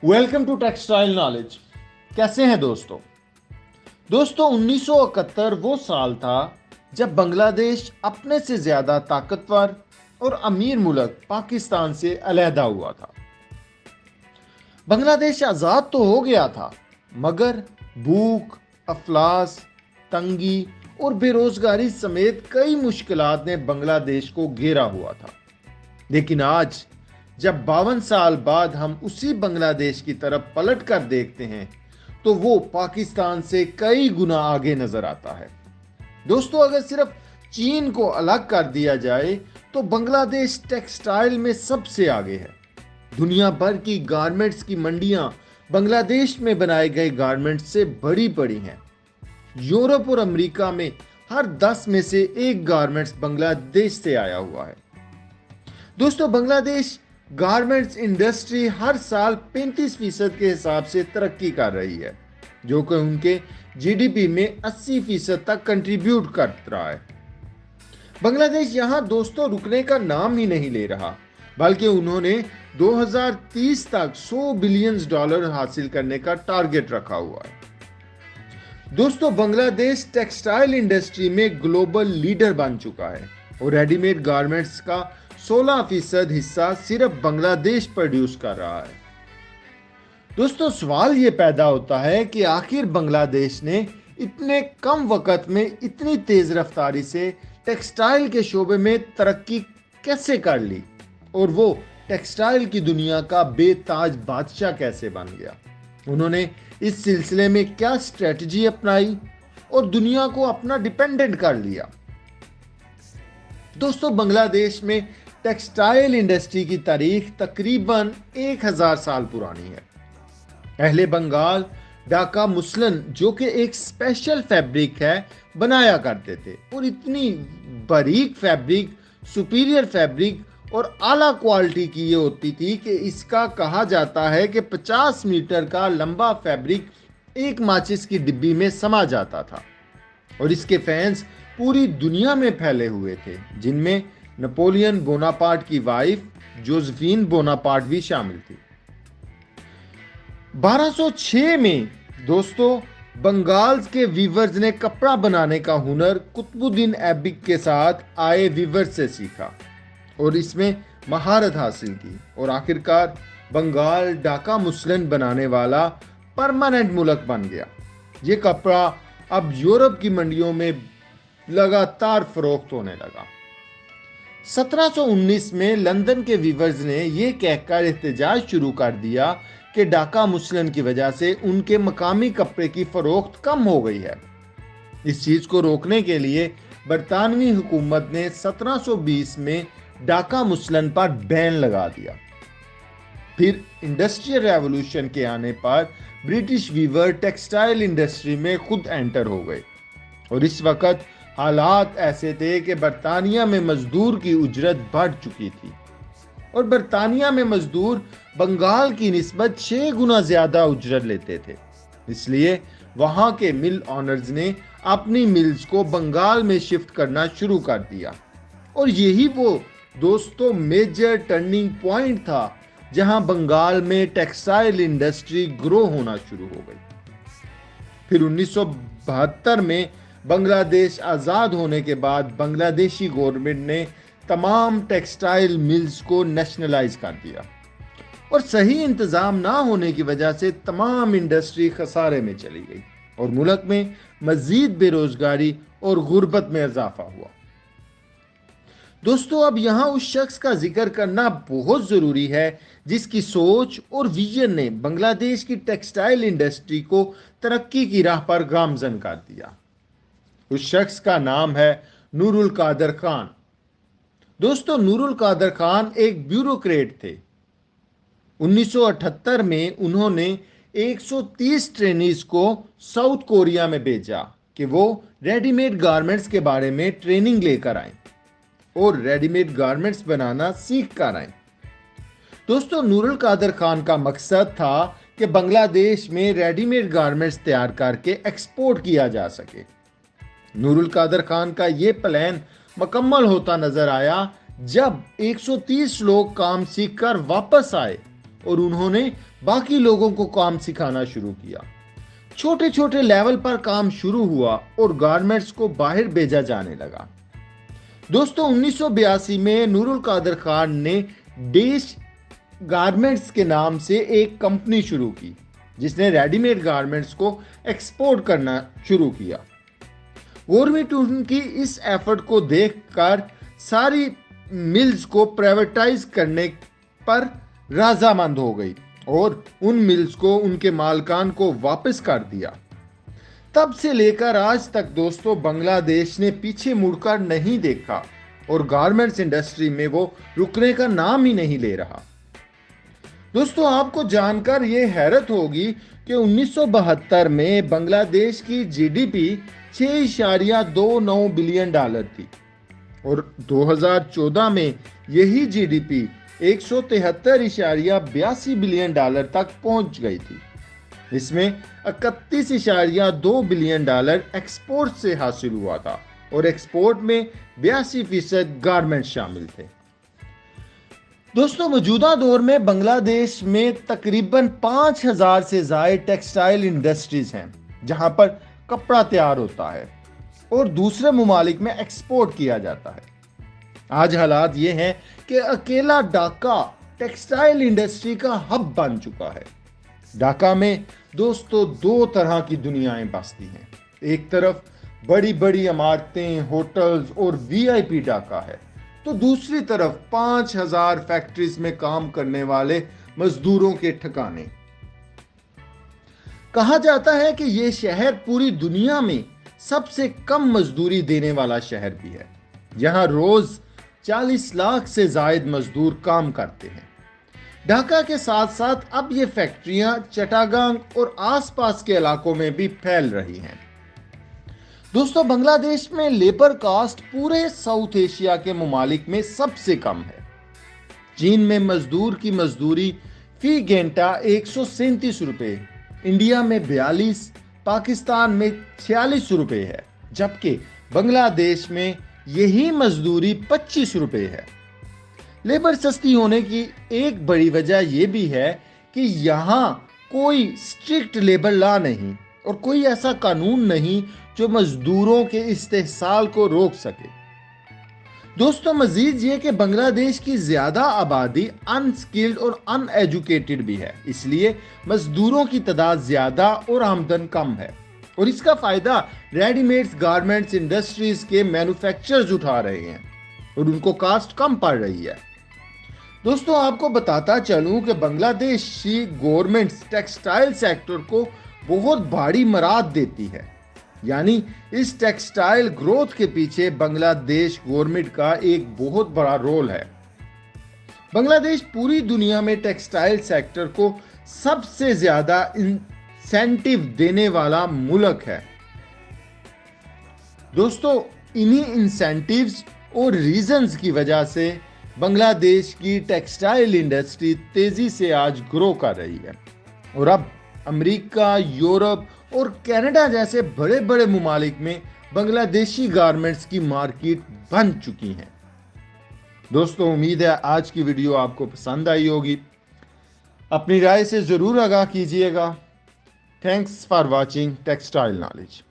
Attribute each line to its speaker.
Speaker 1: Welcome to textile knowledge. कैसे हैं दोस्तों? 1971 वो साल था जब बांग्लादेश अपने से ज्यादा ताकतवर और अमीर मुल्क पाकिस्तान से अलहदा हुआ था। बांग्लादेश आज़ाद तो हो गया था, मगर भूख, अफलास, तंगी और बेरोजगारी समेत कई मुश्किलात ने बांग्लादेश को घेरा हुआ था। लेकिन आज जब 52 साल बाद हम उसी बांग्लादेश की तरफ पलट कर देखते हैं तो वो पाकिस्तान से कई गुना आगे नजर आता है। दोस्तों, अगर सिर्फ चीन को अलग कर दिया जाए तो बांग्लादेश टेक्सटाइल में सबसे आगे है। दुनिया भर की गारमेंट्स की मंडियां बांग्लादेश में बनाए गए गारमेंट्स से बड़ी बड़ी हैं। यूरोप और अमेरिका में हर 10 में से एक गारमेंट्स बांग्लादेश से आया हुआ है। दोस्तों, बांग्लादेश गारमेंट्स इंडस्ट्री हर साल 35% के हिसाब से तरक्की कर रही है, जो कि उनके जीडीपी में 80% तक कंट्रीब्यूट कर रहा है। बांग्लादेश यहां दोस्तों रुकने का नाम ही नहीं ले रहा, बल्कि उन्होंने 2030 तक $100 बिलियन हासिल करने का टारगेट रखा हुआ है। दोस्तों, बांग्लादेश टेक्सटाइल इंडस्ट्री में ग्लोबल लीडर बन चुका है और रेडीमेड गारमेंट्स का 16% हिस्सा सिर्फ बांग्लादेश प्रोड्यूस कर रहा है। दोस्तों, सवाल ये पैदा होता है कि आखिर बांग्लादेश ने इतने कम वक्त में इतनी तेज रफ्तारी से टेक्सटाइल के शोबे में तरक्की कैसे कर ली और वो टेक्सटाइल की दुनिया का बेताज बादशाह कैसे बन गया। उन्होंने इस सिलसिले में क्या स्ट्रेटजी अपनाई और दुनिया को अपना डिपेंडेंट कर लिया। दोस्तों, बांग्लादेश में टेक्सटाइल इंडस्ट्री की तारीख तकरीबन 1000 साल पुरानी है। अहले बंगाल ढाका मुसलन, जो कि एक स्पेशल फैब्रिक है, बनाया करते थे और इतनी बारीक फैब्रिक, सुपीरियर फैब्रिक और आला क्वालिटी की ये होती थी कि इसका कहा जाता है कि 50 मीटर का लंबा फैब्रिक एक माचिस की डिब्बी में समा जाता था और इसके फैंस पूरी दुनिया में फैले हुए थे, जिनमें नेपोलियन बोनापार्ट की वाइफ जोसेफिन बोनापार्ट भी शामिल थी। 1206 में दोस्तों बंगाल के वीवर्स ने कपड़ा बनाने का हुनर कुतुबुद्दीन ऐबिक के साथ आए वीवर्स से सीखा और इसमें महारत हासिल की और आखिरकार बंगाल ढाका मुसलन बनाने वाला परमानेंट मुल्क बन गया। ये कपड़ा अब यूरोप की मंडियों में लगातार फरोख्त होने लगा। 1719 में लंदन के वीवर्स ने यह कहकर एहतजाज शुरू कर दिया कि ढाका मुसलन की वजह से उनके मकामी कपड़े की फरोख्त कम हो गई है। इस चीज को रोकने के लिए बरतानवी हुकूमत ने 1720 में ढाका मुसलन पर बैन लगा दिया। फिर इंडस्ट्रियल रेवोल्यूशन के आने पर ब्रिटिश वीवर टेक्सटाइल इंडस्ट्री में खुद एंटर हो गए और इस वक्त हालात ऐसे थे कि बरतानिया में मजदूर की उजरत बढ़ चुकी थी और बरतानिया में मजदूर बंगाल की निस्बत 6 गुना ज्यादा उजरत लेते थे। इसलिए वहां के मिल ऑनर्स ने अपनी मिल्स को बंगाल में शिफ्ट करना शुरू कर दिया और यही वो दोस्तों मेजर टर्निंग पॉइंट था जहां बंगाल में टेक्सटाइल इंडस्ट्री ग्रो होना शुरू हो गई। फिर 1972 में बांग्लादेश आज़ाद होने के बाद बांग्लादेशी गवर्नमेंट ने तमाम टेक्सटाइल मिल्स को नेशनलाइज कर दिया और सही इंतजाम ना होने की वजह से तमाम इंडस्ट्री खसारे में चली गई और मुल्क में मजीद बेरोजगारी और गुर्बत में इजाफा हुआ। दोस्तों, अब यहां उस शख्स का जिक्र करना बहुत जरूरी है जिसकी सोच और विजन ने बांग्लादेश की टेक्सटाइल इंडस्ट्री को तरक्की की राह पर गामजन कर दिया। उस शख्स का नाम है नूरुल कादर खान। दोस्तों, नूरुल कादर खान एक ब्यूरोक्रेट थे। 1978 में उन्होंने 130 ट्रेनीज को साउथ कोरिया में भेजा कि वो रेडीमेड गारमेंट्स के बारे में ट्रेनिंग लेकर आए और रेडीमेड गारमेंट्स बनाना सीख कर आए। दोस्तों, नूरुल कादर खान का मकसद था कि बांग्लादेश में रेडीमेड गारमेंट्स तैयार करके एक्सपोर्ट किया जा सके। नूरुल कादर खान का यह प्लान मुकम्मल होता नजर आया जब 130 लोग काम सीखकर वापस आए और उन्होंने बाकी लोगों को काम सिखाना शुरू किया। छोटे छोटे लेवल पर काम शुरू हुआ और गारमेंट्स को बाहर भेजा जाने लगा। दोस्तों 1982 में नूरुल कादर खान ने देश गारमेंट्स के नाम से एक कंपनी शुरू की, जिसने रेडीमेड गारमेंट्स को एक्सपोर्ट करना शुरू किया। गवर्नमेंट उनकी इस एफर्ट को देखकर सारी मिल्स को प्राइवेटाइज करने पर राजामंद हो गई और उन मिल्स को उनके मालिकान को वापस कर दिया। तब से लेकर आज तक दोस्तों बांग्लादेश ने पीछे मुड़कर नहीं देखा और गारमेंट्स इंडस्ट्री में वो रुकने का नाम ही नहीं ले रहा। दोस्तों आपको जानकर ये हैरत होगी कि 1972 में बांग्लादेश की जीडीपी 6.29 बिलियन डॉलर थी और 2014 में यही जीडीपी 173.82 बिलियन डॉलर तक पहुंच गई थी। इसमें 31.2 बिलियन डॉलर एक्सपोर्ट से हासिल हुआ था और एक्सपोर्ट में 82% गारमेंट शामिल थे। दोस्तों मौजूदा दौर में बांग्लादेश में तकरीबन 5000 से ज्यादा टेक्सटाइल इंडस्ट्रीज हैं, जहां पर कपड़ा तैयार होता है और दूसरे ममालिक में एक्सपोर्ट किया जाता है। आज हालात ये हैं कि अकेला ढाका टेक्सटाइल इंडस्ट्री का हब बन चुका है। ढाका में दोस्तों दो तरह की दुनियाएं बसती हैं। एक तरफ बड़ी बड़ी इमारतें, होटल्स और वीआईपी ढाका है, तो दूसरी तरफ 5000 फैक्ट्रीज में काम करने वाले मजदूरों के ठिकाने। कहा जाता है कि यह शहर पूरी दुनिया में सबसे कम मजदूरी देने वाला शहर भी है। यहां रोज 40 लाख से ज्यादा मजदूर काम करते हैं। ढाका के साथ साथ अब ये फैक्ट्रियां चट्टागांग और आसपास के इलाकों में भी फैल रही हैं। दोस्तों बांग्लादेश में लेबर कास्ट पूरे साउथ एशिया के ममालिक में सबसे कम है। चीन में मजदूर की मजदूरी फी घंटा 137 रुपए, इंडिया में 42, पाकिस्तान में 46 रुपए है, जबकि बांग्लादेश में यही मजदूरी 25 रुपए है। लेबर सस्ती होने की एक बड़ी वजह यह भी है कि यहाँ कोई स्ट्रिक्ट लेबर लॉ नहीं और कोई ऐसा कानून नहीं जो मजदूरों के इस्तेहसाल को रोक सके। दोस्तों मजीद ये कि बांग्लादेश की ज्यादा आबादी अनस्किल्ड और अनएजुकेटेड भी है, इसलिए मजदूरों की तादाद ज्यादा और आमदन कम है और इसका फायदा रेडीमेड गारमेंट्स इंडस्ट्रीज के मैन्युफैक्चरर्स उठा रहे हैं और उनको कास्ट कम पड़ रही है। दोस्तों आपको बताता चलूं कि बांग्लादेशी गवर्नमेंट टेक्सटाइल सेक्टर को बहुत भारी मराद देती है, यानी इस टेक्सटाइल ग्रोथ के पीछे बांग्लादेश गवर्नमेंट का एक बहुत बड़ा रोल है। बांग्लादेश पूरी दुनिया में टेक्सटाइल सेक्टर को सबसे ज्यादा इंसेंटिव देने वाला मुल्क है। दोस्तों इन्हीं इंसेंटिव्स और रीजंस की वजह से बांग्लादेश की टेक्सटाइल इंडस्ट्री तेजी से आज ग्रो कर रही है और अब अमेरिका, यूरोप और कनाडा जैसे बड़े बड़े ममालिक में बांग्लादेशी गारमेंट्स की मार्केट बन चुकी हैं। दोस्तों उम्मीद है आज की वीडियो आपको पसंद आई होगी। अपनी राय से जरूर आगाह कीजिएगा। Thanks for watching textile knowledge.